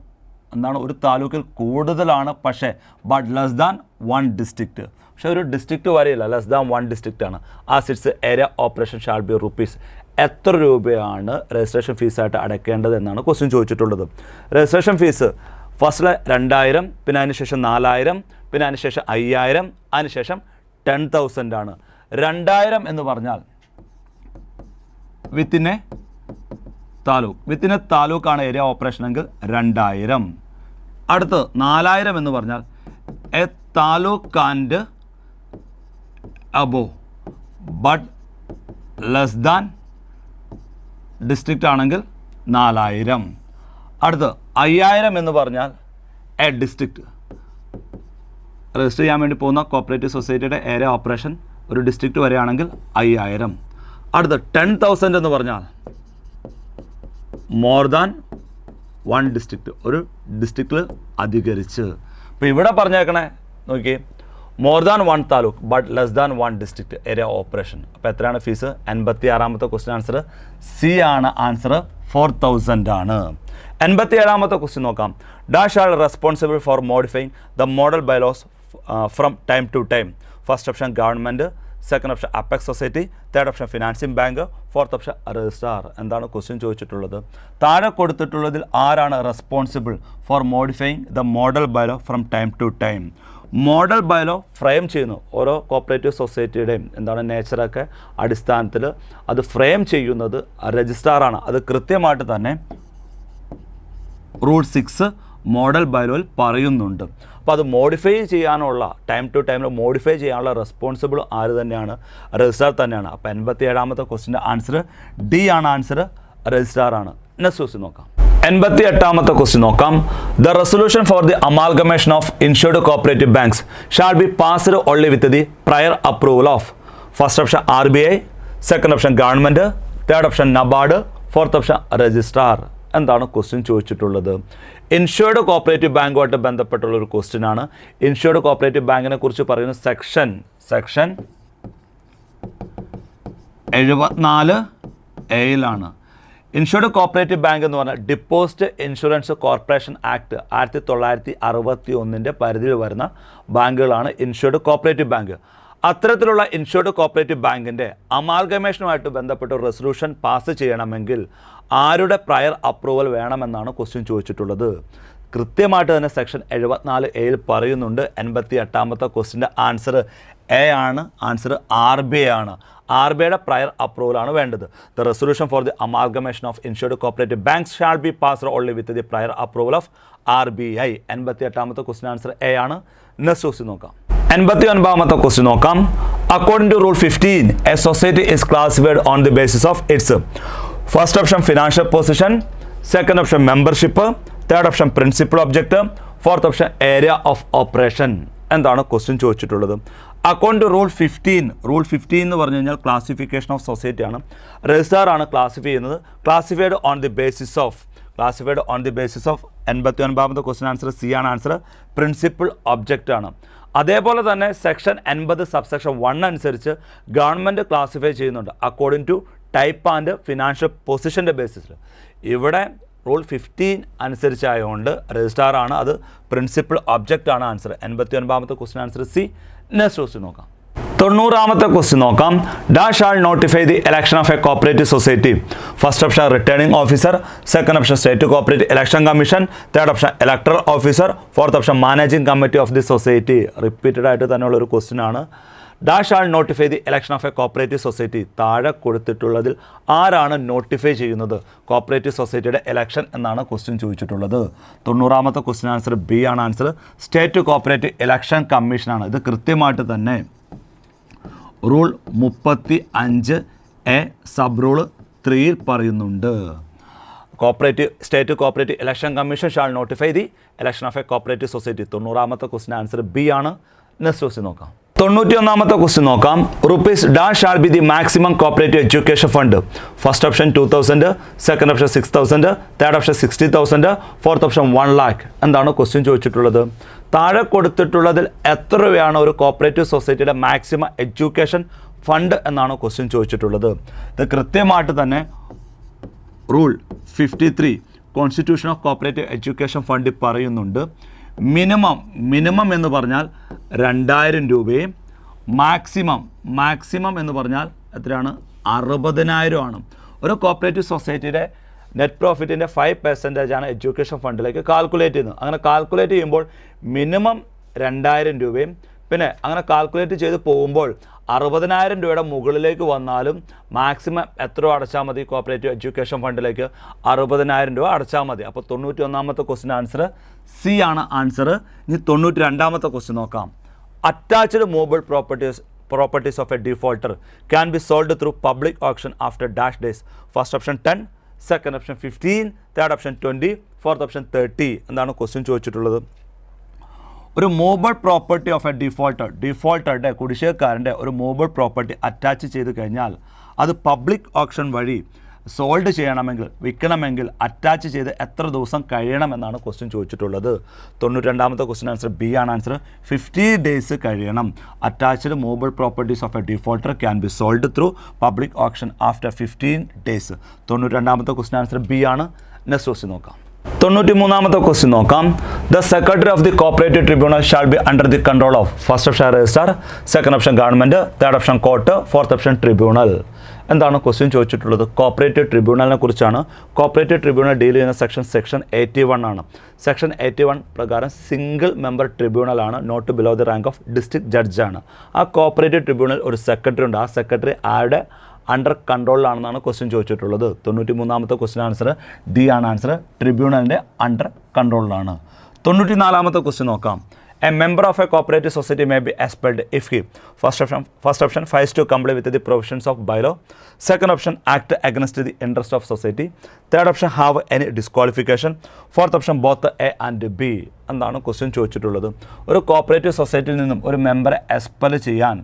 എന്താണ്? ഒരു താലൂക്കിൽ കൂടുതലാണ്, പക്ഷേ ബട്ട് ലെസ് ദാൻ 1 ഡിസ്ട്രിക്റ്റ്. പക്ഷേ ഒരു ഡിസ്ട്രിക്റ്റ് വരെയില്ല, ലെസ് ദാൻ 1 ഡിസ്ട്രിക്റ്റ് ആണ്. ആ its area operation shall be rupees. എത്ര രൂപയാണ് രജിസ്ട്രേഷൻ ഫീസായിട്ട് അടയ്ക്കേണ്ടത് എന്നാണ് ക്വസ്റ്റ്യൻ ചോദിച്ചിട്ടുള്ളത്. രജിസ്ട്രേഷൻ ഫീസ് ഫസ്റ്റിൽ 2,000, പിന്നെ അതിനുശേഷം 4,000, പിന്നെ അതിനുശേഷം 5,000, അതിനുശേഷം 10,000 ആണ്. 2,000 എന്ന് പറഞ്ഞാൽ വിത്തിനെ താലൂക്കാണ് ഏരിയ ഓപ്പറേഷൻ എങ്കിൽ 2,000. അടുത്ത് 4,000 എന്ന് പറഞ്ഞാൽ A taluk and അബോ but less than district ആണെങ്കിൽ 4,000. അടുത്ത് 5,000 എന്ന് പറഞ്ഞാൽ എ ഡിസ്ട്രിക്റ്റ്, രജിസ്റ്റർ ചെയ്യാൻ വേണ്ടി പോകുന്ന കോപ്പറേറ്റീവ് സൊസൈറ്റിയുടെ ഏരിയ ഓപ്പറേഷൻ ഒരു ഡിസ്ട്രിക്റ്റ് വരെയാണെങ്കിൽ 5,000. അടുത്ത് 10,000 എന്ന് പറഞ്ഞാൽ മോർ ദാൻ 1 ഡിസ്ട്രിക്റ്റ്, ഒരു ഡിസ്ട്രിക്റ്റിൽ അധികരിച്ച്. ഇപ്പോൾ ഇവിടെ പറഞ്ഞേക്കണേ നോക്കി, more than 1 taluk but less than 1 district area operation. അപ്പോൾ എത്രയാണ് ഫീസ്? 86ാമത്തെ ക്വസ്റ്റ്യൻ ആൻസർ സി ആണ്. ആൻസർ 4,000 ആണ്. 87ാമത്തെ ക്വസ്റ്റ്യൻ നോക്കാം. Dash are responsible for modifying the model bylaws from time to time. First option government, second option apex society, third option financing bank, fourth option registrar. എന്താണ് question ചോദിച്ചിട്ടുള്ളത്? താഴെ കൊടുത്തിട്ടുള്ളതിൽ ആരാണ് responsible for modifying the model bylaw from time to time? Model bylaw frame ചെയ്യുന്നു ഓരോ cooperative സൊസൈറ്റിയുടെയും എന്താണ് നേച്ചറൊക്കെ അടിസ്ഥാനത്തിൽ അത് ഫ്രെയിം ചെയ്യുന്നത് രജിസ്ട്രാറാണ്. അത് കൃത്യമായിട്ട് തന്നെ റൂൾ 6 മോഡൽ ബൈലോയിൽ പറയുന്നുണ്ട്. അപ്പോൾ അത് മോഡിഫൈ ചെയ്യാനുള്ള ടൈം ടു ടൈമിൽ മോഡിഫൈ ചെയ്യാനുള്ള റെസ്പോൺസിബിൾ ആര് തന്നെയാണ്? രജിസ്ട്രാർ തന്നെയാണ്. അപ്പോൾ 87ാമത്തെ ക്വസ്റ്റിൻ്റെ ആൻസർ ഡി ആണ്. ആൻസർ രജിസ്ട്രാർ ആണ്. നെക്സ്റ്റ് ക്വസ്റ്റ്യൻ നോക്കാം. 88ാമത്തെ ക്വസ്റ്റ്യൻ നോക്കാം. The resolution for the amalgamation of insured cooperative banks shall be passed only with the prior approval of. First option RBI, second option government, third option NABARD, fourth option registrar. എന്താണ് question ചോദിച്ചിട്ടുള്ളത്? Insured cooperative ബാങ്കുമായിട്ട് ബന്ധപ്പെട്ടുള്ളൊരു question ആണ്. Insured cooperative ബാങ്കിനെ കുറിച്ച് പറയുന്ന section 74A insured cooperative bank എന്ന് പറഞ്ഞാൽ deposit insurance corporation act 1961 പരിധിയിൽ വരുന്ന ബാങ്കുകളാണ് ഇൻഷുർഡ് കോപ്പറേറ്റീവ് ബാങ്ക്. അത്തരത്തിലുള്ള ഇൻഷുർഡ് കോപ്പറേറ്റീവ് ബാങ്കിൻ്റെ അമാൽഗമേഷനുമായിട്ട് ബന്ധപ്പെട്ട് റെസൊല്യൂഷൻ പാസ് ചെയ്യണമെങ്കിൽ ആരുടെ പ്രയർ അപ്രൂവൽ വേണമെന്നാണ് ക്വസ്റ്റ്യൻ ചോദിച്ചിട്ടുള്ളത്. കൃത്യമായിട്ട് തന്നെ സെക്ഷൻ 74A പറയുന്നുണ്ട്. 88ാമത്തെ ക്വസ്റ്റിൻ്റെ ആൻസർ എ ആണ്. ആൻസർ RBI ആണ്. RBIയുടെ പ്രയർ അപ്രൂവലാണ് വേണ്ടത്. The resolution for the amalgamation of insured cooperative banks shall be passed only with the prior approval of RBI. 88ാമത്തെ ക്വസ്റ്റിൻ ആൻസർ എ ആണ്. നെക്സ്റ്റ് ക്വസ്റ്റ്യൻ നോക്കാം. 89ാമത്തെ ക്വസ്റ്റ്യൻ നോക്കാം. According to rule 15 a society is classified on the basis of its first option financial position, second option membership, third option principal object, fourth option area of operation. എന്താണ് question ചോദിച്ചിട്ടുള്ളത്? According to rule 15 എന്ന് പറഞ്ഞു കഴിഞ്ഞാൽ classification of society ആണ്. Registrar ആണ് classify ചെയ്യുന്നത്. Classified on the basis of 89ാമത്തെ question answer C ആണ് ആൻസർ. പ്രിൻസിപ്പൽ ഒബ്ജക്റ്റ് ആണ്. അതേപോലെ തന്നെ സെക്ഷൻ 80 സബ്സെക്ഷൻ 1 അനുസരിച്ച് ഗവൺമെൻറ് ക്ലാസിഫൈ ചെയ്യുന്നുണ്ട് according to type and financial പൊസിഷൻ്റെ ബേസിസിൽ. ഇവിടെ റൂൾ 15 അനുസരിച്ചായതുകൊണ്ട് രജിസ്ട്രാർ ആണ്, അത് പ്രിൻസിപ്പൽ ഒബ്ജക്റ്റ് ആണ് ആൻസർ. 89ാമത്തെ question answer C. Next question നോക്കാം. 90ാമത്തെ ക്വസ്റ്റ്യൻ നോക്കാം. Dash all notify the election of a cooperative society? First option returning officer, second option state cooperative election commission, third option electoral officer, fourth option managing committee of the society. Repeated ആയിട്ട് തന്നെയുള്ള ഒരു question ആണ്. Dash all notify the election of a cooperative society? താഴെ കൊടുത്തിട്ടുള്ളതിൽ ആരാണ് notify ചെയ്യുന്നത് cooperative സൊസൈറ്റിയുടെ election എന്നാണ് ക്വസ്റ്റ്യൻ ചോദിച്ചിട്ടുള്ളത്. 90ാമത്തെ ക്വസ്റ്റ്യൻ ആൻസർ ബി ആണ് ആൻസർ. സ്റ്റേറ്റ് കോപ്പറേറ്റീവ് ഇലക്ഷൻ കമ്മീഷനാണ്. ഇത് കൃത്യമായിട്ട് തന്നെ റൂൾ 35A സബ് റൂൾ 3 പറയുന്നുണ്ട്. State cooperative election commission shall notify the election of a cooperative society. 90ാമത്തെ ക്വസ്റ്റ്യൻ ആൻസർ ബി ആണ്. നെക്സ്റ്റ് ക്വസ്റ്റ്യൻ നോക്കാം. 91ാമത്തെ ക്വസ്റ്റ്യൻ നോക്കാം. Rupees dash shall be the maximum cooperative education fund? First option 2000, second option 6000, third option 60,000, fourth option 1 lakh. എന്താണ് question ചോദിച്ചിട്ടുള്ളത്? താഴെ കൊടുത്തിട്ടുള്ളതിൽ എത്ര രൂപയാണ് ഒരു കോപ്പറേറ്റീവ് സൊസൈറ്റിയുടെ മാക്സിമം എഡ്യൂക്കേഷൻ ഫണ്ട് എന്നാണ് ക്വസ്റ്റ്യൻ ചോദിച്ചിട്ടുള്ളത്. ഇത് കൃത്യമായിട്ട് തന്നെ rule 53 constitution of cooperative education fund പറയുന്നുണ്ട്. മിനിമം എന്ന് പറഞ്ഞാൽ 2000 രൂപയും മാക്സിമം എന്ന് പറഞ്ഞാൽ എത്രയാണ്? 60,000 ആണ്. ഒരു കോപ്പറേറ്റീവ് സൊസൈറ്റിയുടെ നെറ്റ് പ്രോഫിറ്റിൻ്റെ 5% ആണ് എഡ്യൂക്കേഷൻ ഫണ്ടിലേക്ക് കാൽക്കുലേറ്റ് ചെയ്യുന്നത്. അങ്ങനെ കാൽക്കുലേറ്റ് ചെയ്യുമ്പോൾ മിനിമം 2000 രൂപയും പിന്നെ അങ്ങനെ കാൽക്കുലേറ്റ് ചെയ്ത് പോകുമ്പോൾ 60,000 രൂപയുടെ മുകളിലേക്ക് വന്നാലും മാക്സിമം എത്ര രൂപ അടച്ചാൽ മതി കോപ്പറേറ്റീവ് എഡ്യൂക്കേഷൻ ഫണ്ടിലേക്ക്? 60,000 രൂപ അടച്ചാൽ മതി. അപ്പോൾ 91ാമത്തെ ക്വസ്റ്റ്യൻ ആൻസർ സി ആണ് ആൻസർ. ഇനി 92ാമത്തെ ക്വസ്റ്റ്യൻ നോക്കാം. Attached movable properties of a defaulter can be sold through public option after dash days? First option 10, second option 15, third option 20, fourth option 30. എന്താണ് ക്വസ്റ്റ്യൻ ചോദിച്ചിട്ടുള്ളത്? ഒരു മൂവബിൾ പ്രോപ്പർട്ടി ഓഫ് എ ഡിഫോൾട്ടറുടെ കുടിശ്ശികക്കാരൻ്റെ ഒരു movable property attach ചെയ്ത് കഴിഞ്ഞാൽ അത് public option വഴി sold ചെയ്യണമെങ്കിൽ, വിൽക്കണമെങ്കിൽ attach ചെയ്ത് എത്ര ദിവസം കഴിയണമെന്നാണ് ക്വസ്റ്റ്യൻ ചോദിച്ചിട്ടുള്ളത്. 92ാമത്തെ ക്വസ്റ്റ്യൻ ആൻസർ ബി ആണ് ആൻസർ. 50 days കഴിയണം. Attached movable properties of a defaulter can be sold through public option after 15 days. 92ാമത്തെ ക്വസ്റ്റ്യൻ ആൻസർ ബി ആണ്. നെക്സ്റ്റ് ക്വസ്റ്റ്യൻ നോക്കാം. 93ാമത്തെ ക്വസ്റ്റ്യൻ നോക്കാം. The secretary of the cooperative tribunal shall be under the control of? First option registrar, second option government, third option court, fourth option tribunal. എന്താണ് question ചോദിച്ചിട്ടുള്ളത്? Cooperative ട്രിബ്യൂണലിനെ കുറിച്ചാണ്. Cooperative tribunal deal ചെയ്യുന്ന section 81 ആണ്. Section 81 പ്രകാരം single member ട്രിബ്യൂണലാണ്, not below the rank of district ജഡ്ജാണ്. ആ കോപ്പറേറ്റീവ് ട്രിബ്യൂണൽ ഒരു സെക്രട്ടറി ഉണ്ട്. ആ സെക്രട്ടറി ആരുടെ അണ്ടർ കൺട്രോളിലാണെന്നാണ് ക്വസ്റ്റ്യൻ ചോദിച്ചിട്ടുള്ളത്. 93ാമത്തെ ക്വസ്റ്റ്യൻ ആൻസർ ഡി ആണ് ആൻസർ. ട്രിബ്യൂണലിൻ്റെ അണ്ടർ കൺട്രോളിലാണ്. 94ാമത്തെ ക്വസ്റ്റ്യൻ നോക്കാം. A member of a cooperative society may be expelled if he first option fails to comply with the provisions of bylaw, second option act against the interest of society, third option have any disqualification, fourth option both A and B. എന്താണ് question ചോദിച്ചിട്ടുള്ളത്? ഒരു cooperative സൊസൈറ്റിയിൽ നിന്നും ഒരു മെമ്പറെ expel ചെയ്യാൻ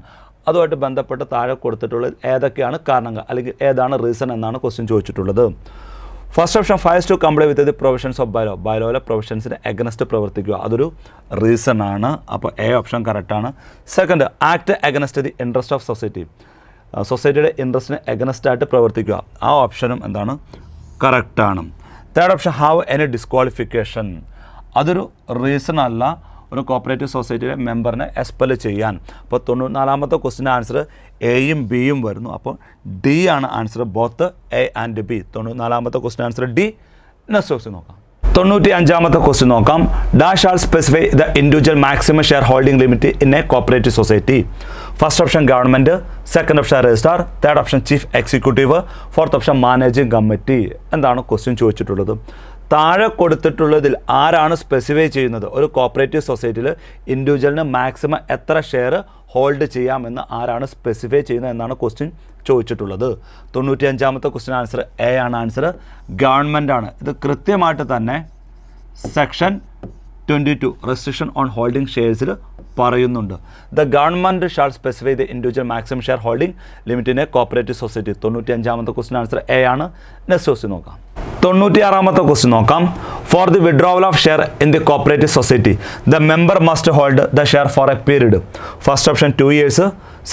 അതുമായിട്ട് ബന്ധപ്പെട്ട് താഴെ കൊടുത്തിട്ടുള്ളത് ഏതൊക്കെയാണ് കാരണങ്ങൾ അല്ലെങ്കിൽ ഏതാണ് റീസൺ എന്നാണ് ക്വസ്റ്റ്യൻ ചോദിച്ചിട്ടുള്ളത്. First option fails to comply with the provisions of ബൈലോയിലെ പ്രൊവിഷൻസിന് എഗനസ്റ്റ് പ്രവർത്തിക്കുക, അതൊരു റീസൺ ആണ്. അപ്പോൾ എ ഓപ്ഷൻ കറക്റ്റാണ്. Second, act against the interest of സൊസൈറ്റിയുടെ ഇൻട്രസ്റ്റിന് എഗനസ്റ്റായിട്ട് പ്രവർത്തിക്കുക, ആ ഓപ്ഷനും എന്താണ് കറക്റ്റാണ്. Third option have any disqualification, അതൊരു റീസൺ അല്ല ഒരു കോപ്പറേറ്റീവ് സൊസൈറ്റിയിലെ മെമ്പറിനെ എക്സ്പെൽ ചെയ്യാൻ. അപ്പോൾ 94ാമത്തെ ക്വസ്റ്റിൻ്റെ ആൻസർ എയും ബിയും വരുന്നു. അപ്പോൾ ഡി ആണ് answer, both A and B. 94ാമത്തെ ക്വസ്റ്റിൻ്റെ ആൻസർ ഡി. നെക്സ്റ്റ് ക്വസ്റ്റ്യൻ നോക്കാം. 95ാമത്തെ ക്വസ്റ്റ്യൻ നോക്കാം. Dash shall specify the individual maximum share holding limit in a cooperative society? First option government, second option registrar, third option chief executive, fourth option managing committee. എന്താണ് question ചോദിച്ചിട്ടുള്ളത്? താഴെ കൊടുത്തിട്ടുള്ളതിൽ ആരാണ് specify ചെയ്യുന്നത് ഒരു കോപ്പറേറ്റീവ് സൊസൈറ്റിയിൽ ഇൻഡിവിജ്വലിന് മാക്സിമം എത്ര ഷെയർ ഹോൾഡ് ചെയ്യാമെന്ന് ആരാണ് സ്പെസിഫൈ ചെയ്യുന്നത് എന്നാണ് ക്വസ്റ്റ്യൻ ചോദിച്ചിട്ടുള്ളത്. 95-ാമത്തെ ക്വസ്റ്റ്യൻ ആൻസർ എ ആണ്. ആൻസർ ഗവൺമെൻറ് ആണ്. ഇത് കൃത്യമായിട്ട് തന്നെ സെക്ഷൻ 22 റെസ്ട്രിക്ഷൻ ഓൺ ഹോൾഡിംഗ് ഷെയർസിൽ പറയുന്നുണ്ട്. The government shall specify the individual maximum share holding limit in a cooperative society. 95-ാമത്തെ ക്വസ്റ്റ്യൻ ആൻസർ എ ആണ്. നെക്സ്റ്റ് ക്വസ്റ്റ്യൻ നോക്കാം. 96-ാമത്തെ ക്വസ്റ്റ്യൻ നോക്കാം. For the withdrawal of share in the cooperative society the member must hold the share for a period. First option 2 years,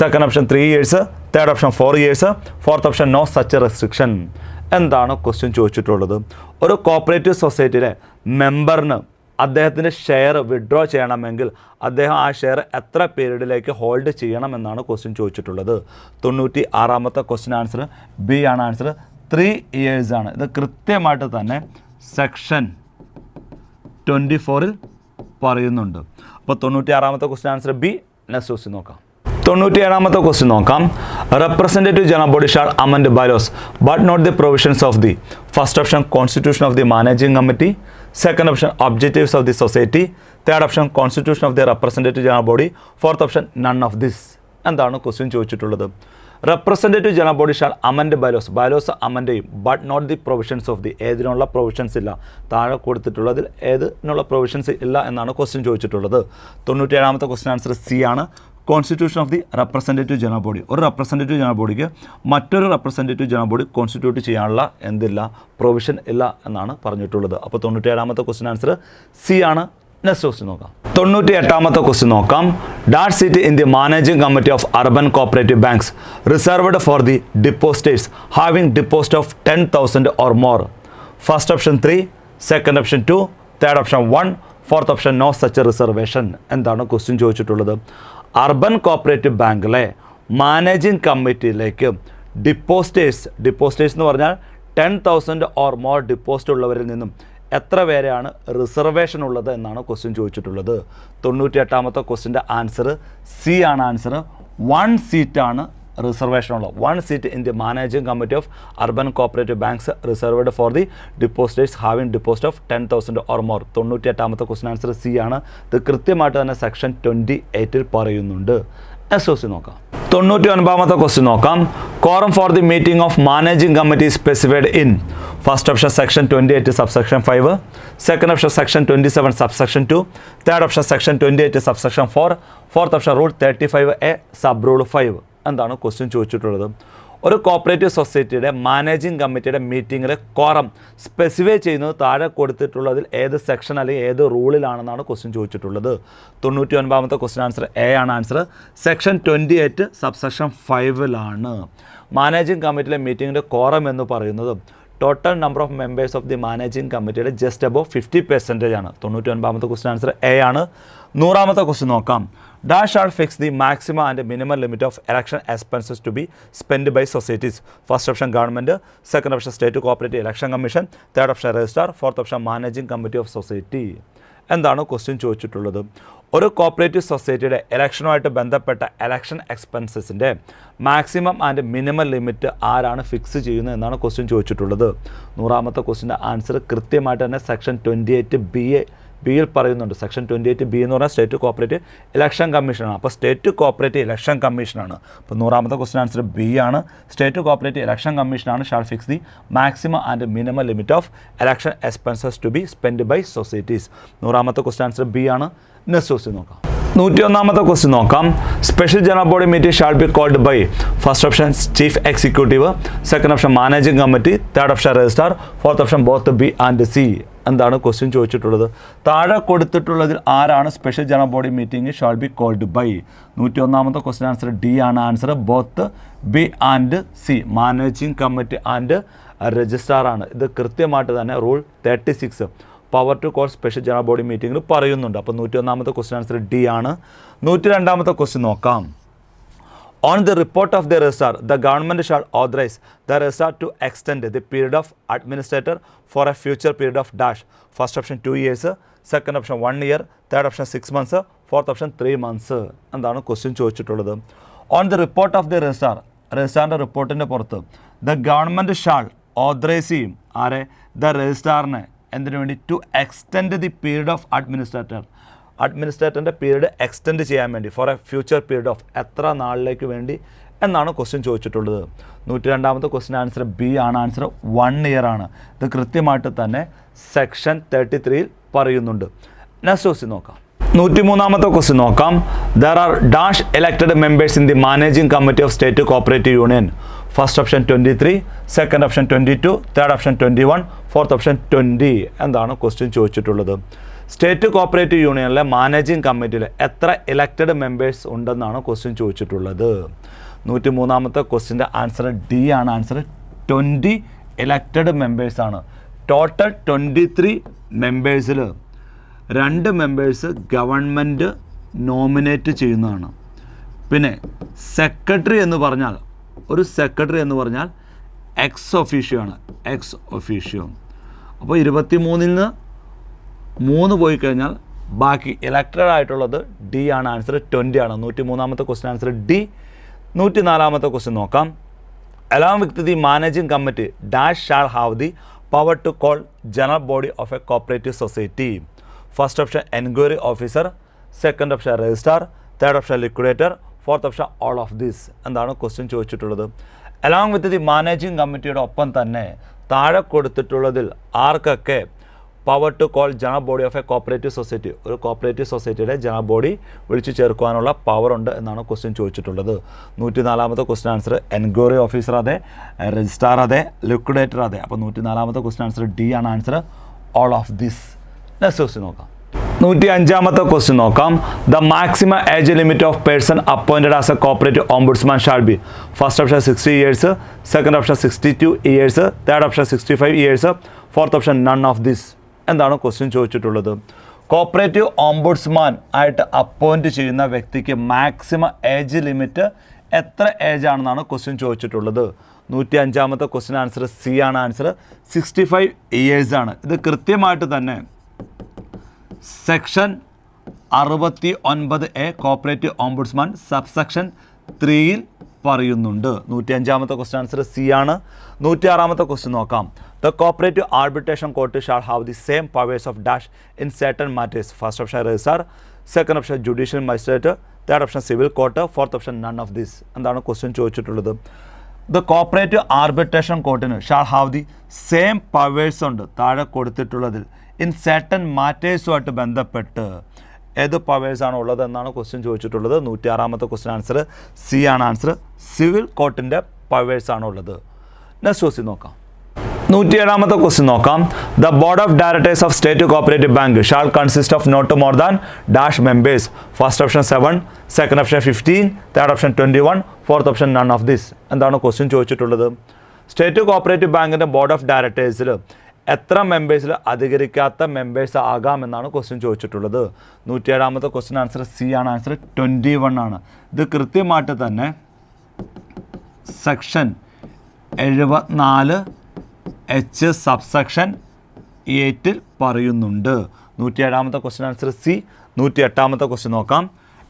second option 3 years, third option 4 years, fourth option no such restriction. എന്താണ് question ചോദിച്ചിട്ടുള്ളത്? ഒരു cooperative സൊസൈറ്റിയിലെ മെമ്പറിന് അദ്ദേഹത്തിൻ്റെ share withdraw ചെയ്യണമെങ്കിൽ അദ്ദേഹം ആ share എത്ര പീരീഡിലേക്ക് hold ചെയ്യണമെന്നാണ് question ചോദിച്ചിട്ടുള്ളത്. 96-ാമത്തെ ക്വസ്റ്റ്യൻ ആൻസർ ബി ആണ്. ആൻസർ 3 years ആണ്. ഇത് കൃത്യമായിട്ട് തന്നെ സെക്ഷൻ 24-ൽ പറയുന്നുണ്ട്. അപ്പോൾ 96-ാമത്തെ question answer B. Next question നോക്കാം. 97-ാമത്തെ ക്വസ്റ്റ്യൻ നോക്കാം. Representative general body shall amend bylaws but not the provisions of the. First option constitution of the managing committee, second option objectives of the society, third option constitution of the representative general body, fourth option none of this. എന്താണ് question ചോദിച്ചിട്ടുള്ളത്? Representative general body shall amend bylaws amend ചെയ്യും but not the provisions of the. ഏതിനുള്ള provisions ഇല്ല, താഴെ കൊടുത്തിട്ടുള്ളതിൽ ഏതിനുള്ള provisions ഇല്ല എന്നാണ് question ചോദിച്ചിട്ടുള്ളത്. 97-ാമത്തെ question answer C ആണ്. Constitution of the representative general body. ഒരു റെപ്രസെൻറ്റേറ്റീവ് ജനറൽ ബോഡിക്ക് മറ്റൊരു റെപ്രസെൻറ്റേറ്റീവ് ജനറൽ ബോഡി കോൺസ്റ്റിറ്റ്യൂട്ട് ചെയ്യാനുള്ള എന്തില്ല, പ്രൊവിഷൻ ഇല്ല എന്നാണ് പറഞ്ഞിട്ടുള്ളത്. അപ്പോൾ 97-ാമത്തെ ക്വസ്റ്റ്യൻ ആൻസർ സി ആണ്. നെക്സ്റ്റ് ക്വസ്റ്റ്യൻ നോക്കാം. 98-ാമത്തെ ക്വസ്റ്റ്യൻ നോക്കാം. That seat in the managing committee of urban cooperative banks reserved for the depositors having deposit of 10,000 or more. First option 3, second option 2, third option 1, fourth option no such reservation. എന്താണ് question ചോദിച്ചിട്ടുള്ളത്? Urban cooperative ബാങ്കിലെ managing കമ്മിറ്റിയിലേക്ക് depositors എന്ന് പറഞ്ഞാൽ 10,000 or more deposit ഉള്ളവരിൽ നിന്നും എത്ര പേരെയാണ് reservation ഉള്ളത് എന്നാണ് ക്വസ്റ്റ്യൻ ചോദിച്ചിട്ടുള്ളത്. 98-ാമത്തെ ക്വസ്റ്റ്യൻ്റെ ആൻസർ സി ആണ്. ആൻസർ 1 സീറ്റാണ് റിസർവേഷൻ ഉള്ളത്. 1 seat in the managing committee of urban cooperative banks reserved for the depositors having deposit of 10,000 or more. 98-ാമത്തെ ക്വസ്റ്റ്യൻ ആൻസർ സി ആണ്. ഇത് കൃത്യമായിട്ട് തന്നെ സെക്ഷൻ 28-ൽ പറയുന്നുണ്ട്. നെക്സ്റ്റ് ക്വസ്റ്റ്യൻ നോക്കാം. 99-ാമത്തെ ക്വസ്റ്റ്യൻ നോക്കാം. Quorum for the meeting of managing committee specified in. First option section 28 subsection 5, second option section 27 subsection 2, third option section 28 subsection 4, fourth option rule 35A sub rule 5. എന്താണ് question ചോദിച്ചിട്ടുള്ളത്? ഒരു cooperative സൊസൈറ്റിയുടെ managing കമ്മിറ്റിയുടെ മീറ്റിങ്ങിൽ quorum specify ചെയ്യുന്നത് താഴെ കൊടുത്തിട്ടുള്ളതിൽ ഏത് സെക്ഷൻ അല്ലെങ്കിൽ ഏത് റൂളിലാണെന്നാണ് ക്വസ്റ്റ്യൻ ചോദിച്ചിട്ടുള്ളത്. 99-ാമത്തെ ക്വസ്റ്റ്യൻ ആൻസർ എ ആണ്. ആൻസർ സെക്ഷൻ 28 സബ്സെക്ഷൻ 5-ലാണ്. മാനേജിംഗ് കമ്മിറ്റിയിലെ മീറ്റിങ്ങിൻ്റെ കോറം എന്ന് പറയുന്നത് total number of members of the managing കമ്മിറ്റിയുടെ ജസ്റ്റ് അബവ് 50% ആണ്. 99-ാമത്തെ ക്വസ്റ്റ്യൻ ആൻസർ എ ആണ്. 100-ാമത്തെ ക്വസ്റ്റ്യൻ നോക്കാം. Dash shall fix the maximum and minimum limit of election expenses to be spend by societies. First option government, second option state cooperative election commission, third option registrar, fourth option managing committee of society. എന്താണ് question ചോദിച്ചിട്ടുള്ളത്? ഒരു cooperative സൊസൈറ്റിയുടെ ഇലക്ഷനുമായിട്ട് ബന്ധപ്പെട്ട election എക്സ്പെൻസസിൻ്റെ maximum and minimum limit ആരാണ് fix ചെയ്യുന്നത് എന്നാണ് ക്വസ്റ്റ്യൻ ചോദിച്ചിട്ടുള്ളത്. 100-ാമത്തെ ക്വസ്റ്റ്യൻ്റെ ആൻസർ കൃത്യമായിട്ട് തന്നെ സെക്ഷൻ 28Bയിൽ പറയുന്നുണ്ട്. സെക്ഷൻ 28B എന്ന് പറഞ്ഞാൽ സ്റ്റേറ്റ് കോപ്പറേറ്റീവ് ഇലക്ഷൻ കമ്മീഷനാണ്. അപ്പോൾ സ്റ്റേറ്റ് കോപ്പറേറ്റീവ് ഇലക്ഷൻ കമ്മീഷനാണ്. അപ്പോൾ 100-ാമത്തെ ക്വസ്റ്റ്യൻ ആൻസർ ബി ആണ്. സ്റ്റേറ്റ് കോപ്പറേറ്റീവ് ഇലക്ഷൻ കമ്മീഷനാണ് shall fix the maximum and minimum limit of election expenses to be spend by societies. 100-ാമത്തെ ക്വസ്റ്റ്യൻ ആൻസർ ബി ആണ്. നെക്സ്റ്റ് ക്വസ്റ്റ്യൻ നോക്കാം. 101-ാമത്തെ ക്വസ്റ്റ്യൻ നോക്കാം. Special general body meeting shall be called by. First option chief executive, second option managing committee, third option registrar, fourth option both B and C. എന്താണ് question ചോദിച്ചിട്ടുള്ളത്? താഴെ കൊടുത്തിട്ടുള്ളതിൽ ആരാണ് special general body meeting shall be called by? 101-ാമത്തെ question answer D ആണ്. Answer both B and C. Managing committee and registrar ആണ്. ഇത് കൃത്യമായിട്ട് തന്നെ rule 36 power to call special general body മീറ്റിംഗിൽ പറയുന്നുണ്ട്. അപ്പോൾ 101-ാമത്തെ ക്വസ്റ്റ്യൻ ആൻസർ ഡി ആണ്. 102-ാമത്തെ ക്വസ്റ്റ്യൻ നോക്കാം. On the report of the registrar, the government shall authorize the registrar to extend the period of administrator for a future period of dash. First option 2 years, second option 1 year, third option 6 months, fourth option 3 months. എന്താണ് question ചോദിച്ചിട്ടുള്ളത്? On the report of the registrar, രജിസ്ട്രാറിൻ്റെ റിപ്പോർട്ടിൻ്റെ പുറത്ത് the government shall authorize ചെയ്യും ആരെ? the registrarനെ എന്തിനു വേണ്ടി? to extend the period of administrator. അഡ്മിനിസ്ട്രേറ്ററിൻ്റെ period extend ചെയ്യാൻ വേണ്ടി for a future period of എത്ര നാളിലേക്ക് വേണ്ടി എന്നാണ് ക്വസ്റ്റ്യൻ ചോദിച്ചിട്ടുള്ളത്. 102ാമത്തെ ക്വസ്റ്റ്യൻ ആൻസർ ബി ആണ്. ആൻസർ 1 ഇയർ ആണ്. ഇത് കൃത്യമായിട്ട് തന്നെ സെക്ഷൻ 33-ൽ പറയുന്നുണ്ട്. നെക്സ്റ്റ് ക്വസ്റ്റ്യൻ നോക്കാം. 103ാമത്തെ ക്വസ്റ്റ്യൻ നോക്കാം. There are dash elected members in the managing committee of state cooperative union. First option 23, second option 22, third option 21, fourth option 20. എന്താണ് ക്വസ്റ്റ്യൻ ചോദിച്ചിട്ടുള്ളത്? സ്റ്റേറ്റ് കോപ്പറേറ്റീവ് യൂണിയനിലെ മാനേജിംഗ് കമ്മിറ്റിയിൽ എത്ര ഇലക്റ്റഡ് മെമ്പേഴ്സ് ഉണ്ടെന്നാണ് question ചോദിച്ചിട്ടുള്ളത്. 103ാമത്തെ ക്വസ്റ്റ്യൻ്റെ ആൻസർ ഡി ആണ്. ആൻസർ 20 ഇലക്റ്റഡ് മെമ്പേഴ്സാണ്. ടോട്ടൽ 23 മെമ്പേഴ്സിൽ 2 മെമ്പേഴ്സ് ഗവൺമെൻറ് നോമിനേറ്റ് ചെയ്യുന്നതാണ്. പിന്നെ സെക്രട്ടറി എന്ന് പറഞ്ഞാൽ എക്സ് ഒഫീഷ്യോ ആണ്. Ex officio. അപ്പോൾ 23-ൽ നിന്ന് 3 പോയി കഴിഞ്ഞാൽ ബാക്കി ഇലക്റ്റഡ് ആയിട്ടുള്ളത് ഡി ആണ്. ആൻസർ 20 ആണ്. 103ാമത്തെ ക്വസ്റ്റ്യൻ ആൻസർ ഡി. 104ാമത്തെ ക്വസ്റ്റ്യൻ നോക്കാം. Along with the managing committee dash shall have the power to call general body of a cooperative society. First option enquiry officer, second option registrar, third option liquidator, fourth option all of this. എന്താണ് question ചോദിച്ചിട്ടുള്ളത്? Along with the managing കമ്മിറ്റിയുടെ ഒപ്പം തന്നെ താഴെ കൊടുത്തിട്ടുള്ളതിൽ ആർക്കൊക്കെ power to call general body of a cooperative society, ഒരു cooperative സൊസൈറ്റിയുടെ ജനറൽ ബോഡി വിളിച്ചു ചേർക്കുവാനുള്ള പവർ ഉണ്ട് എന്നാണ് ക്വസ്റ്റ്യൻ ചോദിച്ചിട്ടുള്ളത്. 104ാമത്തെ ക്വസ്റ്റ്യൻ ആൻസർ എൻക്വയറി ഓഫീസർ അതെ, രജിസ്ട്രാർ അതെ, ലിക്വിഡേറ്റർ അതെ. അപ്പോൾ 104ാമത്തെ ക്വസ്റ്റ്യൻ ആൻസർ ഡി ആണ്. Answer all of this. Next question നോക്കാം. 105ാമത്തെ ക്വസ്റ്റ്യൻ നോക്കാം. The maximum age limit of person appointed as A cooperative ombudsman shall be. First option 60 years, second option 62 years, third option 65 years, fourth option none of this. എന്താണ് question ചോദിച്ചിട്ടുള്ളത്? Cooperative ombudsman ആയിട്ട് appoint ചെയ്യുന്ന വ്യക്തിക്ക് maximum age limit എത്ര age ആണെന്നാണ് question ചോദിച്ചിട്ടുള്ളത്. 105ാമത്തെ question answer C ആണ്. ആൻസർ 65 ഇയേഴ്സ് ആണ്. ഇത് കൃത്യമായിട്ട് തന്നെ section 69A cooperative ombudsman subsection 3-ൽ പറയുന്നുണ്ട്. 105ാമത്തെ ക്വസ്റ്റ്യൻ ആൻസർ സി ആണ്. 106ാമത്തെ ക്വസ്റ്റ്യൻ നോക്കാം. The cooperative arbitration court shall have the same powers of dash in certain matters. First option registrar, second option judicial magistrate, third option civil court, fourth option none of this. എന്താണ് question ചോദിച്ചിട്ടുള്ളത്? The cooperative arbitration കോർട്ടിന് shall have the same powers ഉണ്ട് താഴെ കൊടുത്തിട്ടുള്ളതിൽ in certain മാറ്റേഴ്സുമായിട്ട് ബന്ധപ്പെട്ട് ഏത് പവേഴ്സാണ് ഉള്ളത് എന്നാണ് question ചോദിച്ചിട്ടുള്ളത്. 106ാമത്തെ ക്വസ്റ്റ്യൻ ആൻസർ സി ആണ്. ആൻസർ സിവിൽ കോർട്ടിൻ്റെ പവേഴ്സാണ് ഉള്ളത്. നെക്സ്റ്റ് ക്വസ്റ്റ്യൻ നോക്കാം. 107ാമത്തെ ക്വസ്റ്റ്യൻ നോക്കാം. The board of directors of state cooperative bank shall consist of not more than dash members. First option 7, second option 15, third option 21, fourth option none of this. എന്താണ് question ചോദിച്ചിട്ടുള്ളത്? State cooperative ബാങ്കിൻ്റെ board of ഡയറക്ടേഴ്സിൽ എത്ര മെമ്പേഴ്സിൽ അധികരിക്കാത്ത members ആകാമെന്നാണ് question ചോദിച്ചിട്ടുള്ളത്. 107ാമത്തെ ക്വസ്റ്റ്യൻ ആൻസർ സി ആണ്. ആൻസർ 21 ആണ്. ഇത് കൃത്യമായിട്ട് തന്നെ സെക്ഷൻ 74H സബ്സെക്ഷൻ 8-ൽ പറയുന്നുണ്ട്. 107ാമത്തെ ക്വസ്റ്റ്യൻ ആൻസർ സി. 108ാമത്തെ ക്വസ്റ്റ്യൻ നോക്കാം.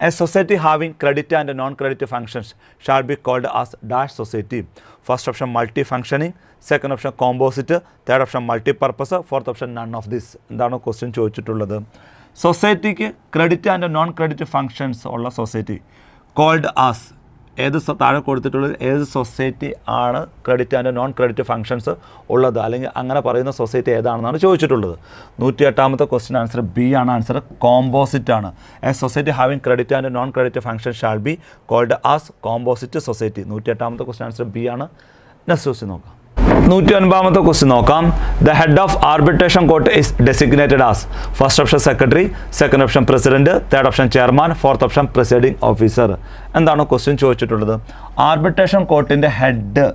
A society having credit and non credit functions shall be called as dash society. First option multi functioning, second option composite, third option multi purpose, fourth option none of this. എന്താണ് question ചോദിച്ചിട്ടുള്ളത്? സൊസൈറ്റിക്ക് credit and non credit functions ഉള്ള society called as ഏത് താഴെ കൊടുത്തിട്ടുള്ളത് ഏത് society ആണ് credit and non credit functions ഉള്ളത്, അല്ലെങ്കിൽ അങ്ങനെ പറയുന്ന സൊസൈറ്റി ഏതാണെന്നാണ് ചോദിച്ചിട്ടുള്ളത്. 108ാമത്തെ ക്വസ്റ്റ്യൻ ആൻസർ ബി ആണ്. ആൻസർ കോമ്പോസിറ്റ് ആണ്. A society having credit and non credit function shall be called as composite society. 108ാമത്തെ ക്വസ്റ്റ്യൻ ആൻസർ ബി ആണ്. നെക്സ്റ്റ് ക്വസ്റ്റ്യൻ നോക്കാം. 109ാമത്തെ ക്വസ്റ്റ്യൻ നോക്കാം. The head of arbitration court is designated as. First option secretary, second option president, third option chairman, fourth option presiding officer. എന്താണ് question ചോദിച്ചിട്ടുള്ളത്? Arbitration കോർട്ടിൻ്റെ head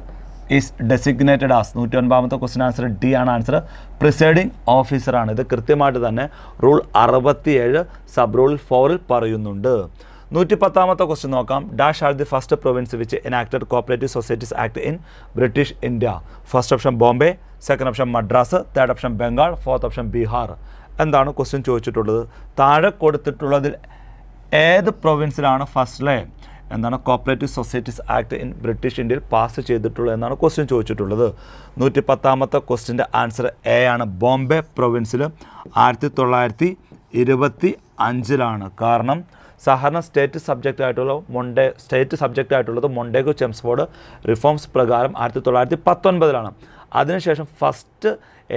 is designated as. 109ാമത്തെ question answer D ആണ്. Answer presiding ഓഫീസറാണ്. ഇത് കൃത്യമായിട്ട് തന്നെ rule 67 sub rule 4-ൽ പറയുന്നുണ്ട്. 110ാമത്തെ ക്വസ്റ്റ്യൻ നോക്കാം. Dash are the first province which enacted cooperative societies act in British India. First option Bombay, second option Madras, third option Bengal, fourth option Bihar. എന്താണ് question ചോദിച്ചിട്ടുള്ളത്? താഴെ കൊടുത്തിട്ടുള്ളതിൽ ഏത് പ്രൊവിൻസിലാണ് ഫസ്റ്റിലെ എന്താണ് cooperative societies act in British ഇന്ത്യയിൽ pass ചെയ്തിട്ടുള്ളത് എന്നാണ് ക്വസ്റ്റ്യൻ ചോദിച്ചിട്ടുള്ളത്. 110ാമത്തെ ക്വസ്റ്റ്യൻ്റെ ആൻസർ എ ആണ്. ബോംബെ പ്രൊവിൻസിൽ 1926 5-ലാണ്. കാരണം സഹകരണ സ്റ്റേറ്റ് സബ്ജക്റ്റ് ആയിട്ടുള്ളത് മൊണ്ടേഗോ ചെംസ്ഫോർഡ് റിഫോംസ് പ്രകാരം 1919-ലാണ്. അതിനുശേഷം ഫസ്റ്റ്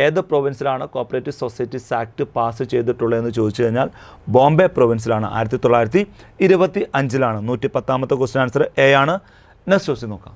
ഏത് പ്രൊവിൻസിലാണ് കോപ്പറേറ്റീവ് സൊസൈറ്റീസ് ആക്ട് പാസ് ചെയ്തിട്ടുള്ളതെന്ന് ചോദിച്ചു കഴിഞ്ഞാൽ ബോംബെ പ്രൊവിൻസിലാണ്. 1925-ലാണ്. 110-ാമത്തെ ക്വസ്റ്റ്യൻ ആൻസർ എ ആണ്. നെക്സ്റ്റ് ക്വസ്റ്റ്യൻ നോക്കാം.